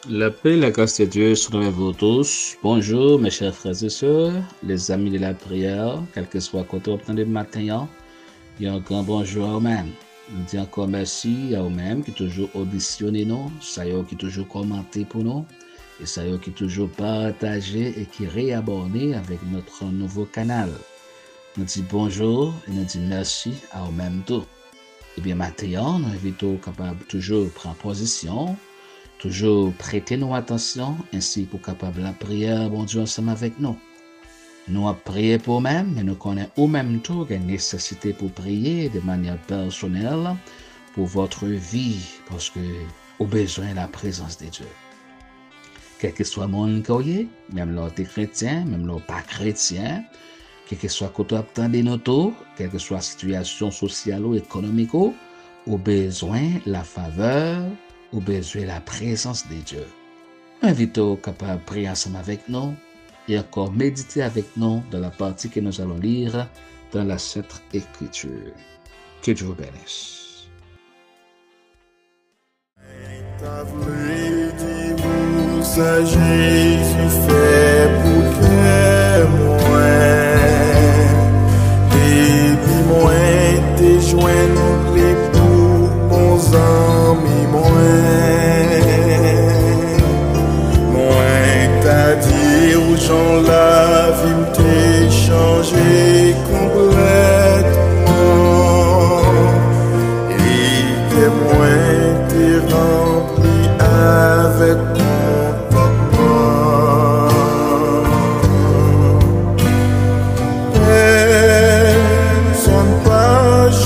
La paix et la grâce de Dieu sont avec vous tous. Bonjour mes chers frères et sœurs, les amis de la prière, quel que soit côté obtenu le matin, et un grand bonjour à vous-même. Nous disons encore merci à vous-même qui toujours auditionné nous, ça y est qui toujours commenté pour nous, et ça y est qui toujours partagé et qui réabonné avec notre nouveau canal. Nous disons bonjour et nous disons merci à vous-même tout. Et bien maintenant, nous invitons capable toujours prendre position, toujours prêter nos attention, ainsi pour capable la prière, bon Dieu, ensemble avec nous. Nous avons prié pour nous-mêmes, mais nous connaissons au même temps la nécessité pour prier de manière personnelle pour votre vie, parce que vous avez besoin de la présence de Dieu. Quel que soit le monde que même l'autre chrétien, même l'autre pas chrétien, quel que soit côté de nos tours, quelle que soit la situation sociale ou économique, vous avez besoin de la faveur, ou besoin de la présence de Dieu. Invitons capable de prier ensemble avec nous et encore méditer avec nous dans la partie que nous allons lire dans la Sainte Écriture. Que Dieu vous bénisse. Ça Jésus fait pour que moi et puis moi te joindre les pour bons amis moi t'as dit aux gens la vie m't'a changé complètement et que moi t'es rempli avec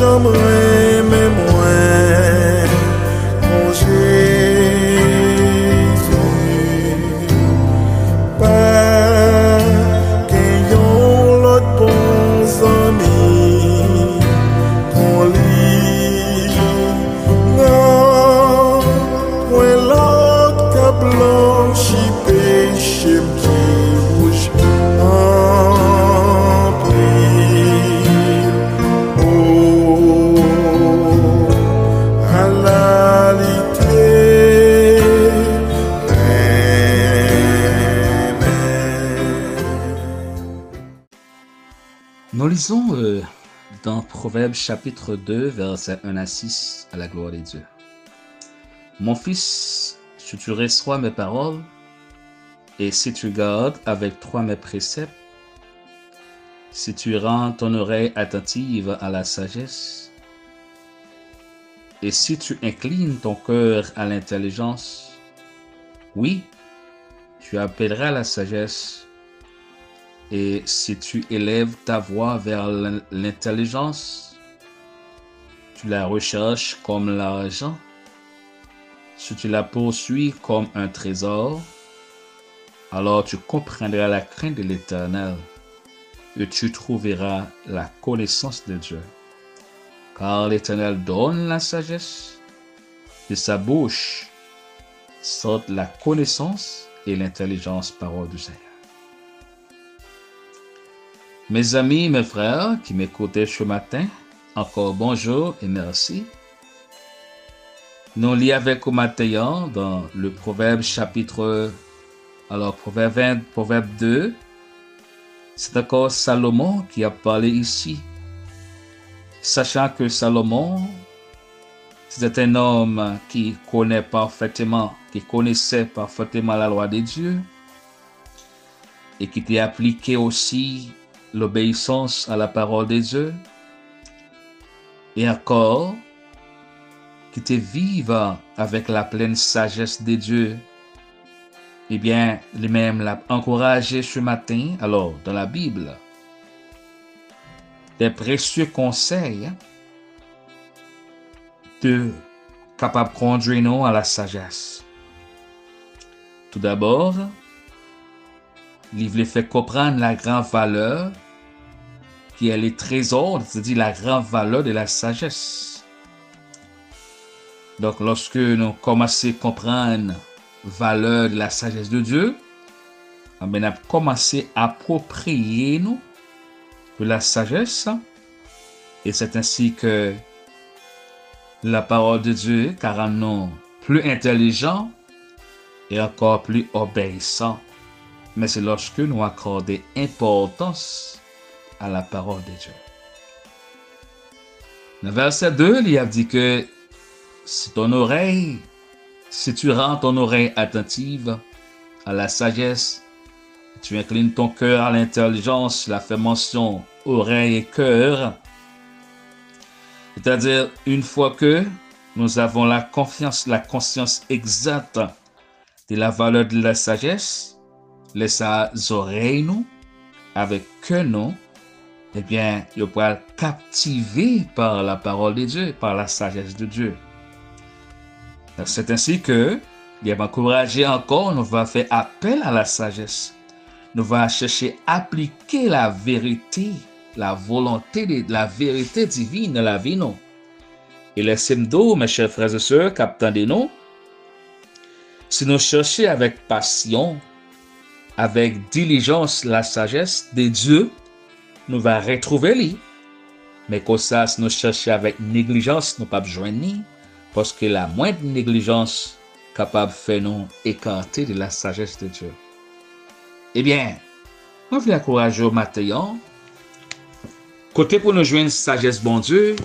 j'aimerais mais moi mon Jésus pas qu'ayons l'autre bons amis qu'on lit non point l'autre qu'a blanchi péché qui rouge Nous lisons dans Proverbes chapitre 2, versets 1 à 6, à la gloire de Dieu. Mon fils, si tu reçois mes paroles, et si tu gardes avec toi mes préceptes, si tu rends ton oreille attentive à la sagesse, et si tu inclines ton cœur à l'intelligence, oui, tu appelleras la sagesse. Et si tu élèves ta voix vers l'intelligence, tu la recherches comme l'argent. Si tu la poursuis comme un trésor, alors tu comprendras la crainte de l'Éternel et tu trouveras la connaissance de Dieu. Car l'Éternel donne la sagesse, de sa bouche sortent la connaissance et l'intelligence, parole du Seigneur. Mes amis, mes frères qui m'écoutaient ce matin, encore bonjour et merci. Nous lisons avec au matin dans le Proverbe chapitre, Proverbe 2, c'est encore Salomon qui a parlé ici. Sachant que Salomon, c'était un homme qui connaissait parfaitement la loi de Dieu et qui était appliqué aussi l'obéissance à la parole de Dieu, et encore qui te vive avec la pleine sagesse de Dieu, eh bien, lui-même l'a encouragé ce matin, alors, dans la Bible, des précieux conseils de capable de conduire nous à la sagesse. Tout d'abord, il voulait faire comprendre la grande valeur qui est les trésors, c'est-à-dire la grande valeur de la sagesse. Donc, lorsque nous commençons à comprendre la valeur de la sagesse de Dieu, on a commencé à approprier nous de la sagesse, et c'est ainsi que la parole de Dieu, car en nous plus intelligents, et encore plus obéissants. Mais c'est lorsque nous accordons importance à la parole de Dieu. Dans verset 2, il a dit que si tu rends ton oreille attentive à la sagesse, tu inclines ton cœur à l'intelligence, il a fait mention oreille et cœur. C'est-à-dire, une fois que nous avons la conscience exacte de la valeur de la sagesse, les oreilles nous, avec que nous, eh bien, nous pourrons être captivés par la parole de Dieu, par la sagesse de Dieu. C'est ainsi que, il va encourager encore, nous va faire appel à la sagesse. Nous va chercher à appliquer la vérité, la volonté de la vérité divine dans la vie, nous. Et laissez-moi, mes chers frères et sœurs, captants de nous, si nous cherchons avec passion, avec diligence la sagesse de Dieu, nous va retrouver lui. Mais comme ça, si nous cherchons avec négligence, nous ne pouvons pas joindre ni, parce que la moindre négligence capable de faire nous écarter de la sagesse de Dieu. Eh bien, on veut encourager au matin, côté pour nous joindre sagesse bon Dieu,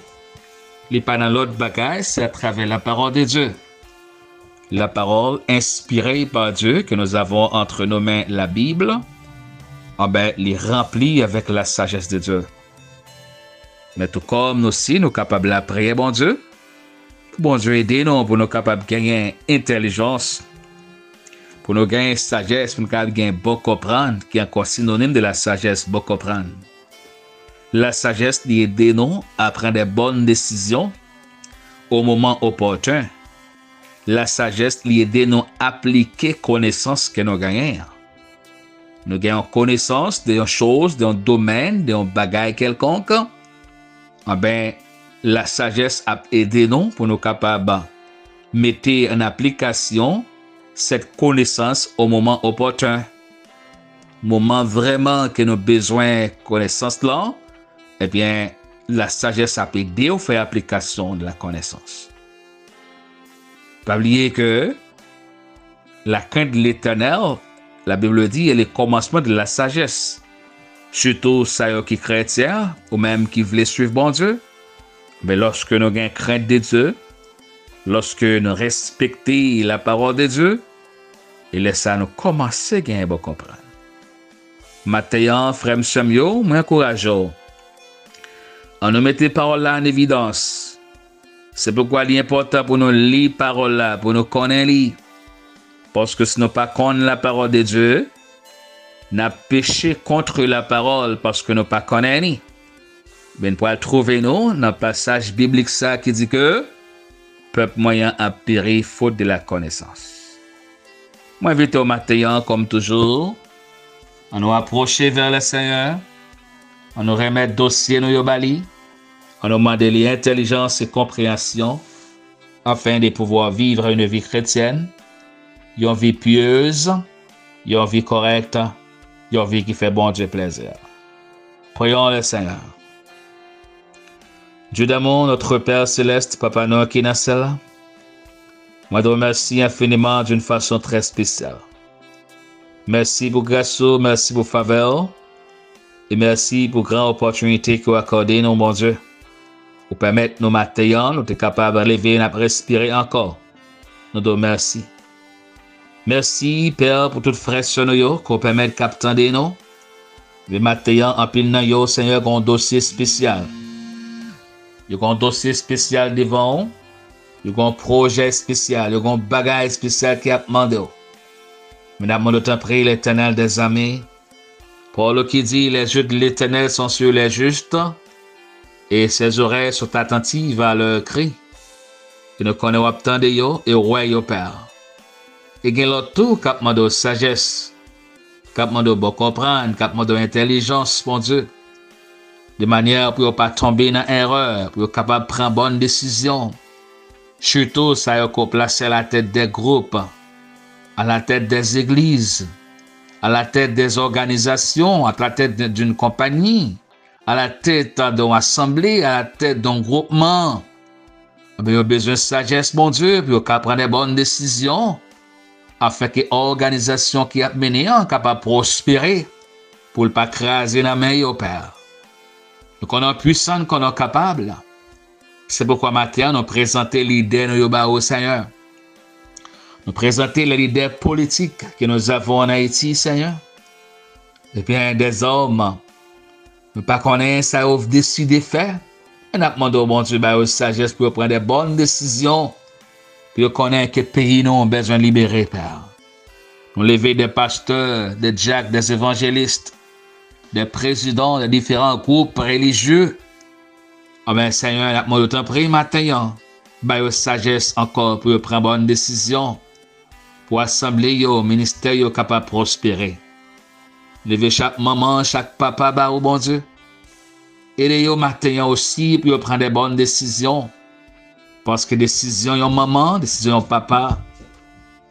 les pas dans l'autre bagaille, c'est à travers la parole de Dieu. La parole inspirée par Dieu que nous avons entre nos mains, la Bible, les remplit avec la sagesse de Dieu. Mais tout comme nous aussi, nous sommes capables de prier, bon Dieu. Bon Dieu, aidez-nous pour nous capables de gagner intelligence, pour nous gagner sagesse, pour nous capables de gagner bon comprendre, qui est encore synonyme de la sagesse, bon comprendre. La sagesse aide-nous à prendre des bonnes décisions au moment opportun. La sagesse aide-nous à appliquer connaissance que nous gagnons. Nous gagnons connaissance d'une chose, d'un domaine, d'un bagage quelconque. La sagesse a aidé nous pour nous capables de mettre en application cette connaissance au moment opportun. Moment vraiment que nous avons besoin de connaissance là, eh bien, la sagesse a aidé à faire application de la connaissance. Pas oublier que la crainte de l'Éternel, la Bible dit, est le commencement de la sagesse. Surtout ça qui est chrétien, ou même qui veut suivre bon Dieu. Mais lorsque nous avons crainte de Dieu, lorsque nous respectons la parole de Dieu, et laissez nous commencer à gagner bon comprendre. Maintenant, frère Samuel, moi encourageons. On nous met les paroles là en évidence. C'est pourquoi il est important pour nous lire les paroles là, pour nous connaître. Parce que si nous ne pas connaissons la parole de Dieu, nous avons péché contre la parole parce que nous ne pas connaissons. Ben pour trouver nous dans le passage biblique ça qui dit que peuple moyen a péri faute de la connaissance. Moi invite au matin comme toujours, on nous approcher vers le Seigneur, on nous remet dossier nous yobali, on nous demande l'intelligence et compréhension afin de pouvoir vivre une vie chrétienne, une vie pieuse, une vie correcte, une vie qui fait bon Dieu plaisir. Prions le Seigneur. Dieu d'amour, notre Père céleste, Papa Noël qui est dans celle-là, moi te remercie infiniment d'une façon très spéciale. Merci pour grâce, merci pour faveur, et merci pour grande opportunité que vous accordez nous, mon Dieu, pour permettre nos matins, nous sommes capables de lever et de respirer encore. Nous te remercions. Merci, Père, pour toute fraîcheur nous, qu'on permet de capter nous. Les matins, en pile nous, Seigneur, un dossier spécial. Il y a un dossier spécial devant, il y a un projet spécial, il y a un bagage spécial qui a demandé. Mesdames, nous t'en prie, l'Éternel des amis. Paul qui dit, les yeux de l'Éternel sont sur les justes, et ses oreilles sont attentives à leur cri. Il nous connaît obtendre yo, et roi yo Père. Et il y a l'autre tout, qui a demandé sagesse, qui a demandé bon comprendre, qui a demandé intelligence, mon Dieu. De manière pour ne pas tomber dans l'erreur, pour être capable de prendre bonne décision. Surtout, ça y est placé à la tête des groupes, à la tête des églises, à la tête des organisations, à la tête d'une compagnie, à la tête d'une assemblée, à la tête d'un groupement. Il y a besoin de sagesse, mon Dieu, pour prendre des bonnes décisions. afin que l'organisation qui a mené en capable de prospérer pour ne pas craser la main au Père. Nous connaissons puissant, nous connaissons capable. C'est pourquoi maintenant nous présentons l'idée de au Seigneur. Nous présentons les leaders politiques que nous avons en Haïti, Seigneur. Et bien, des hommes, nous ne connaissons pas ça, nous décidé de faire. Nous demandons au bon Dieu la sagesse pour prendre des bonnes décisions. Puis connaître que le pays nous a besoin de libérer, Père. Nous lever des pasteurs, des diacres, des évangélistes, des présidents de différents groupes religieux. Ah ben, Seigneur, nous t'en prie maintenant. Bah, sagesse encore pour prendre bonne décision. Pour assembler au ministère capable de prospérer. Lever chaque maman, chaque papa, bah, au bon Dieu. Aidez-vous maintenant aussi pour prendre des bonnes décisions. Parce que décision yon maman, décision yon papa,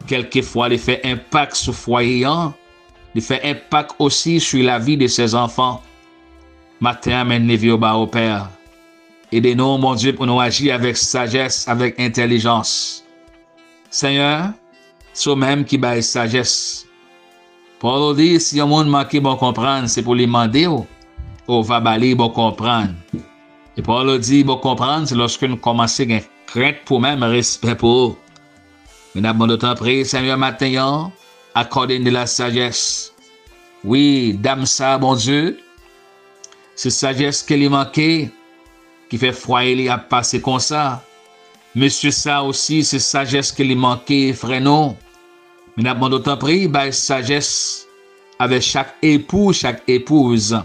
quelquefois, les fait impact sur le foyer, les fait impact aussi sur la vie de ses enfants. Matin, amène les vieux bas au Père. Aidez-nous, mon Dieu, pour nous agir avec sagesse, avec intelligence. Seigneur, c'est même qui baille sagesse. Pour dire, si yon monde manque bon comprendre, c'est pour lui demander ou va baler bon comprendre. Et pour le dire bon comprendre, c'est lorsque nous commençons à crainte pour même, respect pour eux. Nous avons de temps pris, Seigneur, maintenant, accordez de la sagesse. Oui, dame ça, bon Dieu, c'est sagesse qui lui manquait, qui fait foyer à passer comme ça. Monsieur ça aussi, c'est sagesse qui lui manquait, frère non. Nous avons de temps pris, sagesse avec chaque époux, chaque épouse,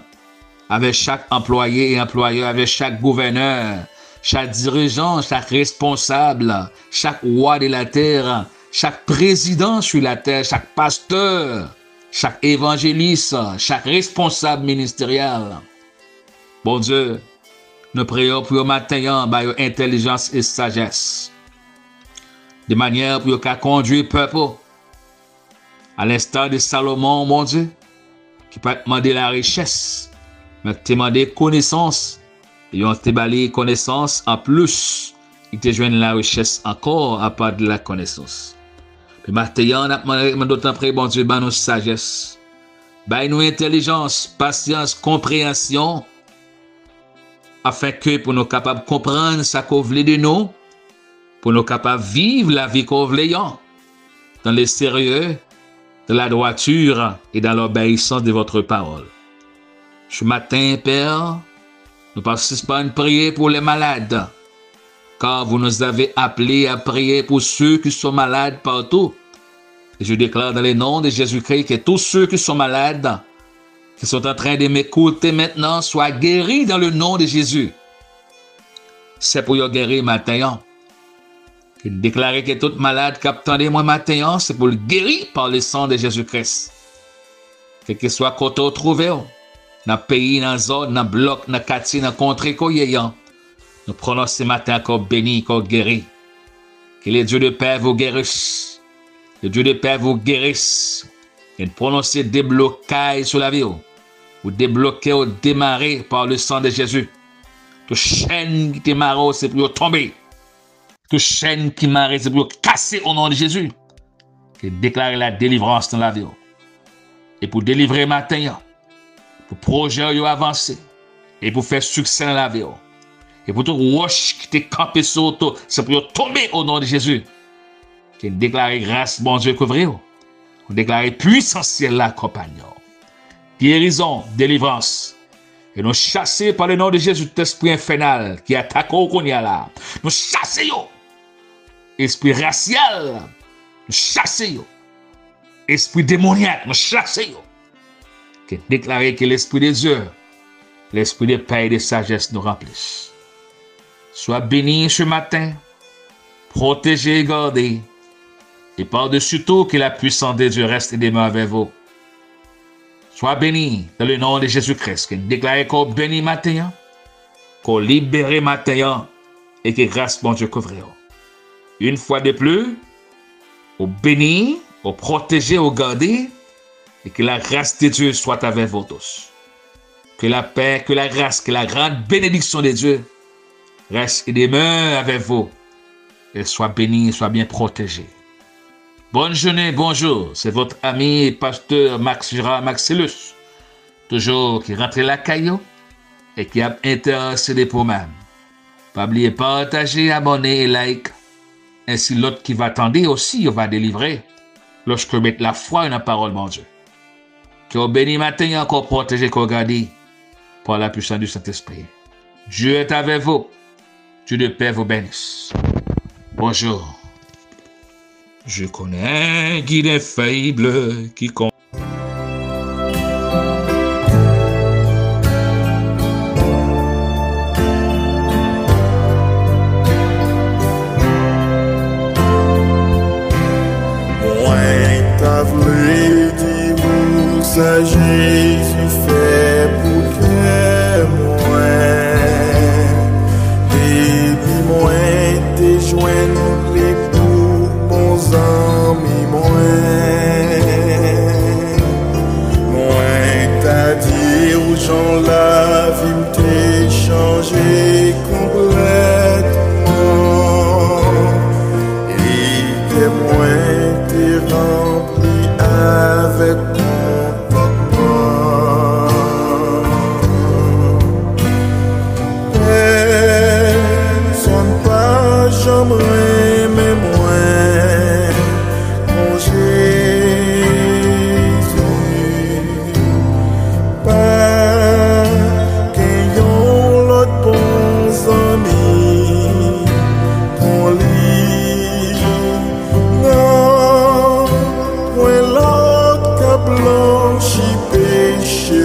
avec chaque employé et employeur, avec chaque gouverneur, chaque dirigeant, chaque responsable, chaque roi de la terre, chaque président sur la terre, chaque pasteur, chaque évangéliste, chaque responsable ministériel. Bon Dieu, nous prions pour maintenant, intelligence et sagesse, de manière pour qu'à conduire le peuple, à l'instar de Salomon, mon Dieu, qui peut demander la richesse, mais demander connaissance. Et on te balé connaissance en plus. Il te joigne la richesse encore à part de la connaissance. Puis maintenant, on a d'autant près, bon Dieu, nous sagesse. Nous intelligence, patience, compréhension. Afin que pour nous capables de comprendre ce qu'on veut de nous. Pour nous capables de vivre la vie qu'on veut dans le sérieux, dans la droiture et dans l'obéissance de votre parole. Ce matin, Père, nous participons à prier pour les malades, car vous nous avez appelés à prier pour ceux qui sont malades partout. Et je déclare dans le nom de Jésus-Christ que tous ceux qui sont malades, qui sont en train de m'écouter maintenant, soient guéris dans le nom de Jésus. C'est pour y guérir maintenant. Déclarer que tout malade qui attendait moi maintenant, c'est pour le guérir par le sang de Jésus-Christ. Quel que soit côté où trouvé, dans le pays, dans la zone, dans le bloc, dans le quartier, dans le contrée, nous prenons ce matin encore béni, encore guéri. Que le Dieu de paix vous guérisse. Le Dieu de paix vous guérisse. Et nous prononcer des blocages sur la vie. Ou débloquer ou démarrer par le sang de Jésus. Que chaîne qui démarre, c'est pour tomber. Que chaîne qui marre, c'est pour casser au nom de Jésus. Que déclarer la délivrance dans la vie. Et pour délivrer matin, pour projet avancer. Et pour faire succès dans la vie. Et pour tout roche qui t'est campé sur toi, c'est pour tomber au nom de Jésus. Que déclarer grâce, bon Dieu, couvrir. Pour déclarer puissance ciel la compagnon. Guérison, délivrance. Et nous chasser par le nom de Jésus cet esprit infernal qui attaque au Konya là. Nous chasser yo. Esprit racial, nous chasser yo. Esprit démoniaque, nous chasser yo. Que déclarer que l'esprit de Dieu, l'esprit de paix et de sagesse nous remplisse. Sois béni ce matin, protégé et gardé. Et par-dessus tout, que la puissance de Dieu reste et demeure avec vous. Sois béni dans le nom de Jésus-Christ. Que déclare qu'on bénit matin, qu'on libère matin, et que grâce bon Dieu couvre. Une fois de plus, au béni, au protéger, au garder, et que la grâce de Dieu soit avec vous tous. Que la paix, que la grâce, que la grande bénédiction de Dieu reste et demeure avec vous. Et soit béni, soit bien protégé. Bonne journée, bonjour. C'est votre ami et pasteur Max Gérard Maxillus, toujours qui rentre la caillou et qui a intéressé pour même. Pas oublier partager, abonner et like. Ainsi l'autre qui va attendre aussi, il va délivrer lorsque mettre la foi dans la parole de Dieu. Que au béni matin et encore protégé qu'on garde par la puissance du Saint-Esprit. Dieu est avec vous. Dieu de paix vous bénisse. Bonjour. Je connais un guide infaillible qui compte. Ça Jésus fait pour que moi, depuis moi te joindre les pour bons amis moi t'as dit aux gens la vie t'est changé complètement et que moi t'es rempli avec j'aimerais mais moi mon Jésus pas qu'ayons l'autre bons amis qu'on lit non point l'autre qu'a blanchi péché